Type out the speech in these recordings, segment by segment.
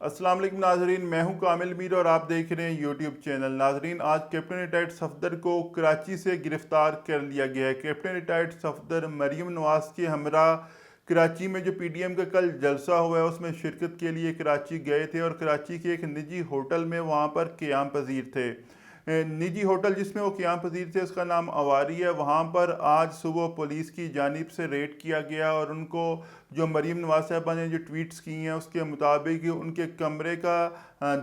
السلام علیکم ناظرین، میں ہوں کامل میر اور آپ دیکھ رہے ہیں یوٹیوب چینل۔ ناظرین، آج کیپٹن ریٹائرڈ صفدر کو کراچی سے گرفتار کر لیا گیا ہے۔ کیپٹن ریٹائرڈ صفدر مریم نواز کے ہمراہ کراچی میں جو پی ڈی ایم کا کل جلسہ ہوا ہے اس میں شرکت کے لیے کراچی گئے تھے اور کراچی کے ایک نجی ہوٹل میں وہاں پر قیام پذیر تھے۔ نجی ہوٹل جس میں وہ قیام پذیر تھے اس کا نام اواری ہے۔ وہاں پر آج صبح پولیس کی جانب سے ریڈ کیا گیا اور ان کو جو مریم نواز صاحبہ نے جو ٹویٹس کی ہیں اس کے مطابق ان کے کمرے کا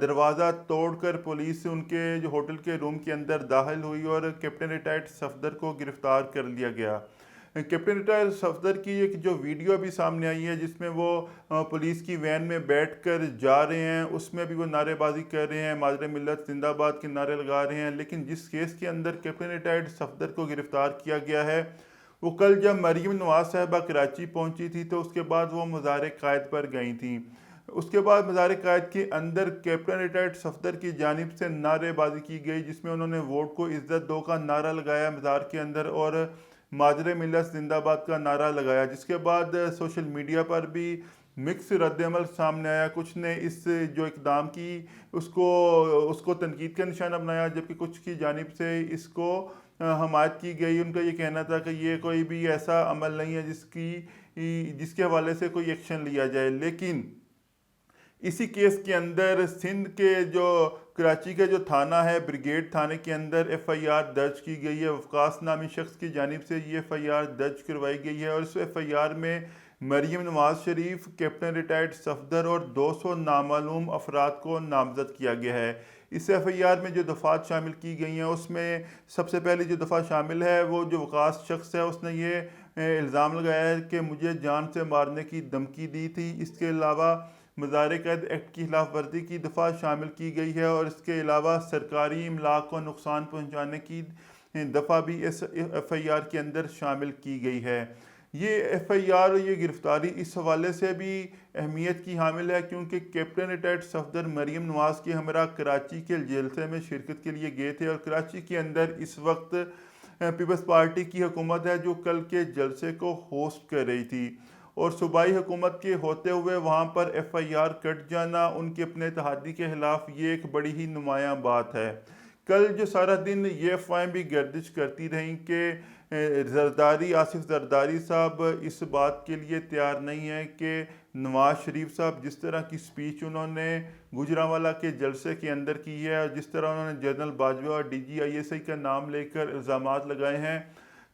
دروازہ توڑ کر پولیس ان کے جو ہوٹل کے روم کے اندر داخل ہوئی اور کیپٹن ریٹائرڈ صفدر کو گرفتار کر لیا گیا۔ کیپٹن ریٹائرڈ صفدر کی ایک جو ویڈیو بھی سامنے آئی ہے جس میں وہ پولیس کی وین میں بیٹھ کر جا رہے ہیں، اس میں بھی وہ نعرے بازی کر رہے ہیں، مادر ملت زندہ باد کے نعرے لگا رہے ہیں۔ لیکن جس کیس کے اندر کیپٹن ریٹائرڈ صفدر کو گرفتار کیا گیا ہے وہ کل جب مریم نواز صاحبہ کراچی پہنچی تھی تو اس کے بعد وہ مزار قائد پر گئی تھیں۔ اس کے بعد مزار قائد کے اندر کیپٹن ریٹائرڈ صفدر کی جانب سے نعرے بازی کی گئی جس میں انہوں نے ووٹ کو عزت دو کا نعرہ لگایا مزار کے اندر اور مادر ملت زندہ باد کا نعرہ لگایا، جس کے بعد سوشل میڈیا پر بھی مکس رد عمل سامنے آیا۔ کچھ نے اس جو اقدام کی اس کو تنقید کا نشانہ بنایا، جبکہ کچھ کی جانب سے اس کو حمایت کی گئی۔ ان کا یہ کہنا تھا کہ یہ کوئی بھی ایسا عمل نہیں ہے جس کے حوالے سے کوئی ایکشن لیا جائے۔ لیکن اسی کیس کے اندر سندھ کے جو کراچی کا جو تھانہ ہے بریگیڈ تھانے کے اندر ایف آئی آر درج کی گئی ہے۔ وقاص نامی شخص کی جانب سے یہ ایف آئی آر درج کروائی گئی ہے اور اس ایف آئی آر میں مریم نواز شریف، کیپٹن ریٹائرڈ صفدر اور 200 نامعلوم افراد کو نامزد کیا گیا ہے۔ اس ایف آئی آر میں جو دفعات شامل کی گئی ہیں اس میں سب سے پہلی جو دفعہ شامل ہے وہ جو وقاص شخص ہے اس نے یہ الزام لگایا ہے کہ مجھے جان سے مارنے کی دھمکی دی تھی۔ اس کے علاوہ مزار قید ایکٹ کی خلاف ورزی کی دفعہ شامل کی گئی ہے اور اس کے علاوہ سرکاری املاک کو نقصان پہنچانے کی دفعہ بھی اس ایف آئی آر کے اندر شامل کی گئی ہے۔ یہ ایف آئی آر اور یہ گرفتاری اس حوالے سے بھی اہمیت کی حامل ہے کیونکہ کیپٹن ریٹائرڈ صفدر مریم نواز کے ہمراہ کراچی کے جلسے میں شرکت کے لیے گئے تھے اور کراچی کے اندر اس وقت پیپلز پارٹی کی حکومت ہے جو کل کے جلسے کو ہوسٹ کر رہی تھی اور صوبائی حکومت کے ہوتے ہوئے وہاں پر ایف آئی آر کٹ جانا ان کے اپنے اتحادی کے خلاف یہ ایک بڑی ہی نمایاں بات ہے۔ کل جو سارا دن یہ افواہیں بھی گردش کرتی رہیں کہ آصف زرداری صاحب اس بات کے لیے تیار نہیں ہیں کہ نواز شریف صاحب جس طرح کی سپیچ انہوں نے گوجرانوالہ کے جلسے کے اندر کی ہے اور جس طرح انہوں نے جنرل باجوہ اور D G I S I کا نام لے کر الزامات لگائے ہیں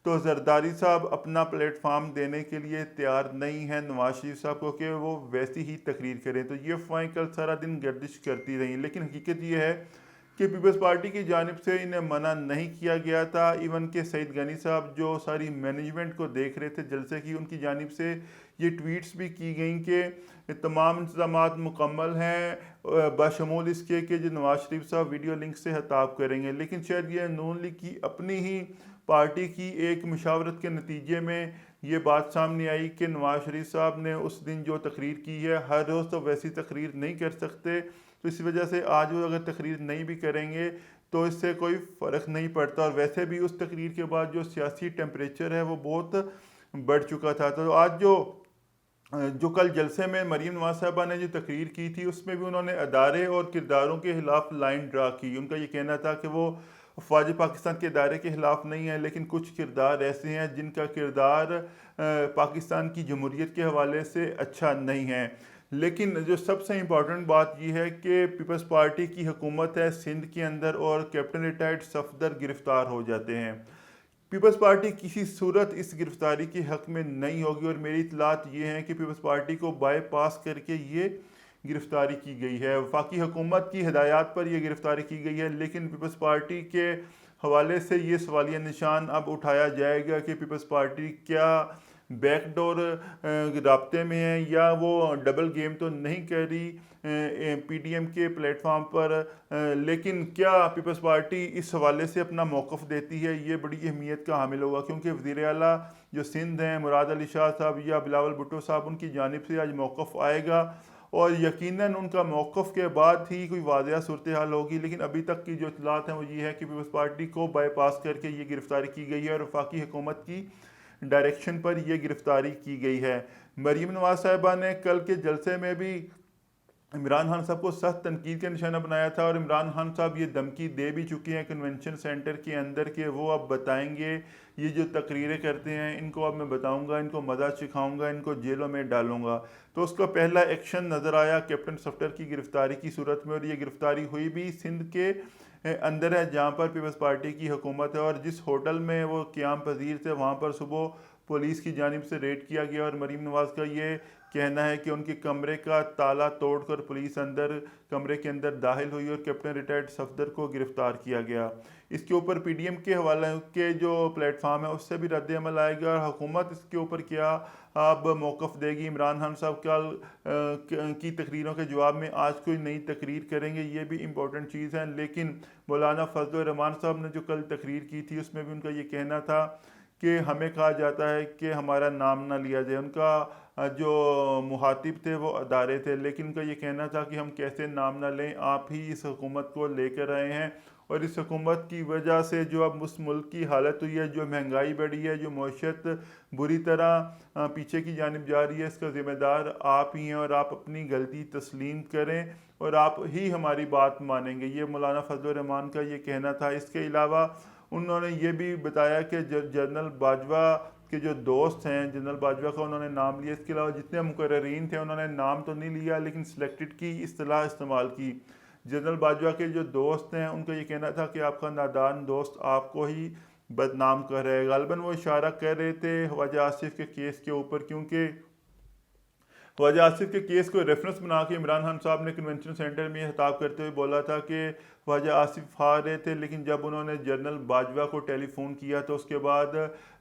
تو زرداری صاحب اپنا پلیٹ فارم دینے کے لیے تیار نہیں ہیں نواز شریف صاحب کو کہ وہ ویسی ہی تقریر کریں۔ تو یہ افواہیں کل سارا دن گردش کرتی رہیں، لیکن حقیقت یہ ہے کہ پیپلز پارٹی کی جانب سے انہیں منع نہیں کیا گیا تھا۔ ایون کہ سعید غنی صاحب جو ساری مینجمنٹ کو دیکھ رہے تھے جلسے کی، ان کی جانب سے یہ ٹویٹس بھی کی گئیں کہ تمام انتظامات مکمل ہیں بشمول اس کے کہ جو نواز شریف صاحب ویڈیو لنک سے خطاب کریں گے۔ لیکن شاید یہ نون لیگ کی اپنی ہی پارٹی کی ایک مشاورت کے نتیجے میں یہ بات سامنے آئی کہ نواز شریف صاحب نے اس دن جو تقریر کی ہے ہر روز تو ویسی تقریر نہیں کر سکتے، تو اس وجہ سے آج وہ اگر تقریر نہیں بھی کریں گے تو اس سے کوئی فرق نہیں پڑتا، اور ویسے بھی اس تقریر کے بعد جو سیاسی ٹیمپریچر ہے وہ بہت بڑھ چکا تھا۔ تو آج جو کل جلسے میں مریم نواز صاحبہ نے جو تقریر کی تھی اس میں بھی انہوں نے ادارے اور کرداروں کے خلاف لائن ڈرا کی۔ ان کا یہ کہنا تھا کہ وہ افواج پاکستان کے ادارے کے خلاف نہیں ہے، لیکن کچھ کردار ایسے ہیں جن کا کردار پاکستان کی جمہوریت کے حوالے سے اچھا نہیں ہے۔ لیکن جو سب سے امپورٹنٹ بات یہ ہے کہ پیپلز پارٹی کی حکومت ہے سندھ کے اندر اور کیپٹن ریٹائرڈ صفدر گرفتار ہو جاتے ہیں۔ پیپلز پارٹی کسی صورت اس گرفتاری کے حق میں نہیں ہوگی اور میری اطلاعات یہ ہیں کہ پیپلز پارٹی کو بائی پاس کر کے یہ گرفتاری کی گئی ہے۔ وفاقی حکومت کی ہدایات پر یہ گرفتاری کی گئی ہے، لیکن پیپلز پارٹی کے حوالے سے یہ سوالیہ نشان اب اٹھایا جائے گا کہ پیپلز پارٹی کیا بیک ڈور رابطے میں ہے یا وہ ڈبل گیم تو نہیں کر رہی پی ڈی ایم کے پلیٹ فارم پر، لیکن کیا پیپلز پارٹی اس حوالے سے اپنا موقف دیتی ہے یہ بڑی اہمیت کا حامل ہوگا، کیونکہ وزیر اعلیٰ جو سندھ ہیں مراد علی شاہ صاحب یا بلاول بھٹو صاحب ان کی جانب سے آج موقف آئے گا اور یقیناً ان کا موقف کے بعد ہی کوئی واضح صورتحال ہوگی۔ لیکن ابھی تک کی جو اطلاعات ہیں وہ یہ ہے کہ پیپلز پارٹی کو بائی پاس کر کے یہ گرفتاری کی گئی ہے اور وفاقی حکومت کی ڈائریکشن پر یہ گرفتاری کی گئی ہے۔ مریم نواز صاحبہ نے کل کے جلسے میں بھی इमरान खान साहब को सख्त तनकीद का निशाना बनाया था, और इमरान खान साहब ये धमकी दे भी चुके हैं कन्वेंशन सेंटर के अंदर के वो अब बताएंगे, ये जो तकरीरें करते हैं इनको अब मैं बताऊंगा, इनको मज़ा सिखाऊंगा, इनको जेलों में डालूंगा। तो उसका पहला एक्शन नज़र आया कैप्टन सफदर की गिरफ्तारी की सूरत में, और ये गिरफ्तारी हुई भी सिंध के अंदर है जहाँ पर पीपल्स पार्टी की हुकूमत है, और जिस होटल में वो क़याम पजीर थे वहाँ पर सुबह पुलिस की जानिब से रेड किया गया, और मरीम नवाज़ का ये कहना है कि उनके कमरे का ताला तोड़कर पुलिस अंदर कमरे के अंदर दाखिल हुई और कैप्टन रिटायर्ड सफदर को गिरफ्तार किया गया। इसके ऊपर पीडीएम के हवाले के जो प्लेटफार्म है उससे भी रद्द अमल आएगा, और हुकूमत इसके ऊपर क्या अब मौक़िफ़ देगी। इमरान खान साहब कल की तकरीरों के जवाब में आज कोई नई तकरीर करेंगे, ये भी इम्पोर्टेंट चीज़ है। लेकिन मौलाना फजल रहमान साहब ने जो कल तकरीर की थी उसमें भी उनका ये कहना था कि हमें कहा जाता है कि हमारा नाम ना लिया जाए। उनका जो मुखातिब थे वो अदारे थे, लेकिन उनका ये कहना था कि हम कैसे नाम ना लें, आप ही इस हुकूमत को लेकर आए हैं, और इस हुकूमत की वजह से जो अब उस मुल्क की हालत हुई है, जो महंगाई बढ़ी है, जो मईशत बुरी तरह पीछे की जानिब जा रही है, इसका ज़िम्मेदार आप ही हैं, और आप अपनी गलती तस्लीम करें और आप ही हमारी बात मानेंगे। ये मौलाना फजल रहमान का ये कहना था। इसके अलावा उन्होंने ये भी बताया कि जनरल बाजवा के जो दोस्त हैं, जनरल बाजवा का उन्होंने नाम लिया, इसके अलावा जितने मुकर्रीन थे उन्होंने नाम तो नहीं लिया लेकिन सिलेक्टेड की इस्तेलाह इस्तेमाल की। जनरल बाजवा के जो दोस्त हैं उनका ये कहना था कि आपका नादान दोस्त आपको ही बदनाम कर रहे हैं। गालिबन वो इशारा कर रहे थे ख्वाजा आसिफ के केस के ऊपर, क्योंकि ख्वाजा आसिफ के केस को रेफरेंस बना के इमरान खान साहब ने कन्वेंशन सेंटर में खिताब करते हुए बोला था कि ख्वाजा आसिफ हार रहे थे, लेकिन जब उन्होंने जनरल बाजवा को टेलीफोन किया तो उसके बाद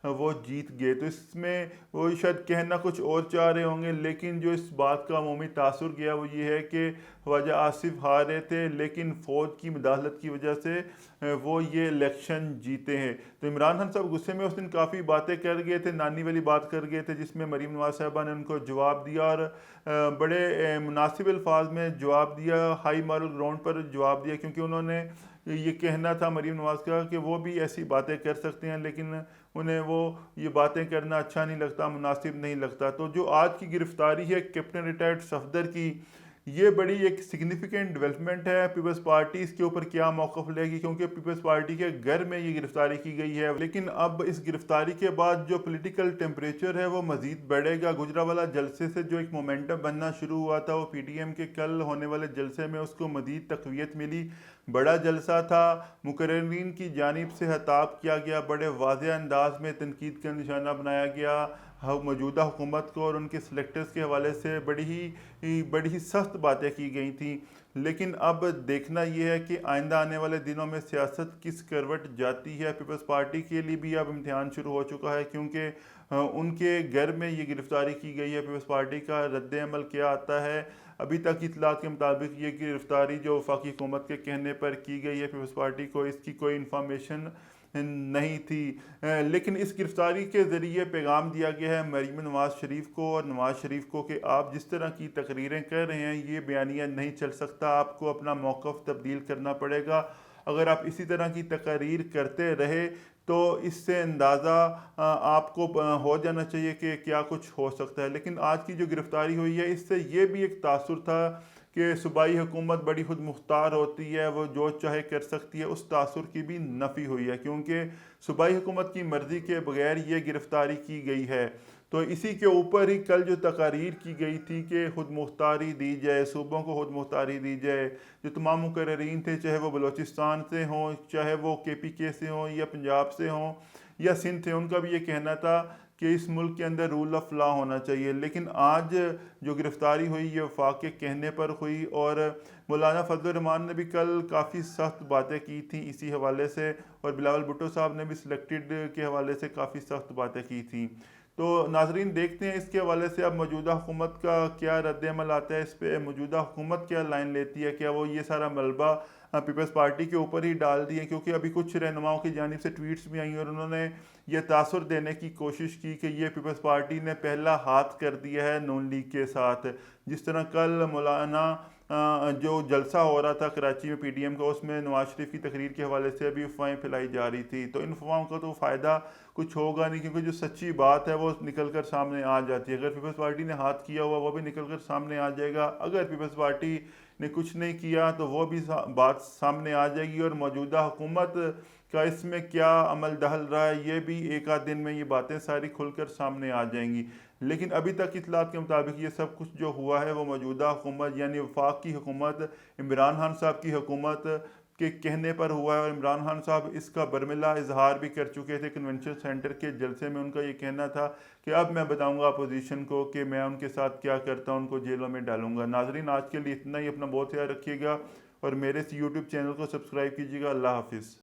वो जीत गए। तो इसमें वो शायद कहना कुछ और चाह रहे होंगे, लेकिन जो इस बात का अमूमी तासुर गया वो ये है कि ख्वाजा आसिफ हार रहे थे, लेकिन फ़ौज की मुदाखलत की वजह से वो ये इलेक्शन जीते हैं। तो इमरान खान साहब गुस्से में उस दिन काफ़ी बातें कर गए थे, नानी वाली बात कर गए थे, जिसमें मरीम नवाज साहबा ने उनको जवाब दिया, और बड़े मुनासिब अल्फाज में जवाब दिया, हाई मॉरल ग्राउंड पर जवाब दिया, क्योंकि उन्होंने ये कहना था मरीम नवाज का कि वो भी ऐसी बातें कर सकते हैं, लेकिन उन्हें वो ये बातें करना अच्छा नहीं लगता, मुनासिब नहीं लगता। तो जो आज की गिरफ्तारी है कैप्टन रिटायर्ड सफदर की, ये बड़ी एक सिग्निफिकेंट डेवलपमेंट है। पीपल्स पार्टी इसके ऊपर क्या मौक़िफ़ लेगी, क्योंकि पीपल्स पार्टी के घर में ये गिरफ्तारी की गई है, लेकिन अब इस गिरफ्तारी के बाद जो पॉलिटिकल टेम्परेचर है वो मज़ीद बढ़ेगा। गुजरावाला जलसे से जो एक मोमेंटम बनना शुरू हुआ था, वो पीटीएम के कल होने वाले जलसे में उसको मज़ीद तक़वियत मिली। बड़ा जलसा था, मुकर्रीन की जानिब से खिताब किया गया, बड़े वाज़ेह अंदाज में तनकीद का निशाना बनाया गया मौजूदा हुकूमत को, और उनके सेलेक्टर्स के हवाले से बड़ी ही सख्त बातें की गई थी। लेकिन अब देखना यह है कि आइंदा आने वाले दिनों में सियासत किस करवट जाती है। पीपल्स पार्टी के लिए भी अब इम्तिहान शुरू हो चुका है, क्योंकि उनके घर में ये गिरफ्तारी की गई है। पीपल्स पार्टी का रद्द अमल क्या आता है। अभी तक की इतलात के मुताबिक ये गिरफ्तारी जो वफाकी हुकूमत के कहने पर की गई है, पीपल्स पार्टी को इसकी कोई इन्फॉर्मेशन नहीं थी, लेकिन इस गिरफ्तारी के ज़रिए पैगाम दिया गया है मरीम नवाज़ शरीफ को और नवाज़ शरीफ को कि आप जिस तरह की तकरीरें कर रहे हैं ये बयानिया नहीं चल सकता, आपको अपना मौक़िफ़ तब्दील करना पड़ेगा। अगर आप इसी तरह की तकरीर करते रहे तो इससे अंदाज़ा आपको हो जाना चाहिए कि क्या कुछ हो सकता है। लेकिन आज की जो गिरफ्तारी हुई है इससे ये भी एक तासुर था कि सूबाई हुकूमत बड़ी खुद मुख्तार होती है, वो जो चाहे कर सकती है, उस तासुर की भी नफ़ी हुई है, क्योंकि सूबाई हुकूमत की मर्ज़ी के बगैर ये गिरफ्तारी की गई है। तो इसी के ऊपर ही कल जो तकारीर की गई थी कि खुद मुख्तारी दी जाए, सूबों को खुद मुख्तारी दी जाए, जो तमाम मुकर्रीन थे, चाहे वो बलोचिस्तान से हों, चाहे वो KPK से हों या पंजाब से हों या सिंध से, उनका भी ये कहना था कि इस मुल्क के अंदर रूल ऑफ लॉ होना चाहिए। लेकिन आज जो गिरफ्तारी हुई ये वफाक के कहने पर हुई, और मौलाना फजल रहमान ने भी कल काफ़ी सख्त बातें की थी इसी हवाले से, और बिलावल भुट्टो साहब ने भी सिलेक्टेड के हवाले से काफ़ी सख्त बातें की थी। तो नाजरीन देखते हैं इसके हवाले से अब मौजूदा हुकूमत का क्या रद्द अमल आता है, इस पर मौजूदा हुकूमत क्या लाइन लेती है, क्या वो ये सारा मलबा पीपल्स पार्टी के ऊपर ही डाल दिए, क्योंकि अभी कुछ रहनुमाओं की जानिब से ट्वीट्स भी आई और उन्होंने ये तासुर देने की कोशिश की कि ये पीपल्स पार्टी ने पहला हाथ कर दिया है नून लीग के साथ। जिस तरह कल मौलाना जो जलसा हो रहा था कराची में पीडीएम का, उसमें नवाज शरीफ की तकरीर के हवाले से भी अफवाहें फैलाई जा रही थी। तो इन अफवाहों का तो फ़ायदा कुछ होगा नहीं, क्योंकि जो सच्ची बात है वो निकल कर सामने आ जाती है। अगर पीपल्स पार्टी ने हाथ किया हुआ वो भी निकल कर सामने आ जाएगा, अगर पीपल्स पार्टी ने कुछ नहीं किया तो वो भी बात सामने आ जाएगी। और मौजूदा हुकूमत का इसमें क्या अमल दखल रहा है, ये भी एक आध दिन में ये बातें सारी खुलकर सामने आ जाएंगी। लेकिन अभी तक इतलात के मुताबिक ये सब कुछ जो हुआ है वो मौजूदा हुकूमत यानी वफाक की हुकूमत, इमरान खान साहब की हुकूमत के कहने पर हुआ है। और इमरान खान साहब इसका बरमिला इजहार भी कर चुके थे कन्वेंशन सेंटर के जलसे में। उनका ये कहना था कि अब मैं बताऊंगा अपोजिशन को कि मैं उनके साथ क्या करता हूं, उनको जेलों में डालूंगा। नाजरीन, आज के लिए इतना ही। अपना बहुत ख्याल रखिएगा और मेरे इस यूट्यूब चैनल को सब्सक्राइब कीजिएगा। अल्लाह हाफिज़।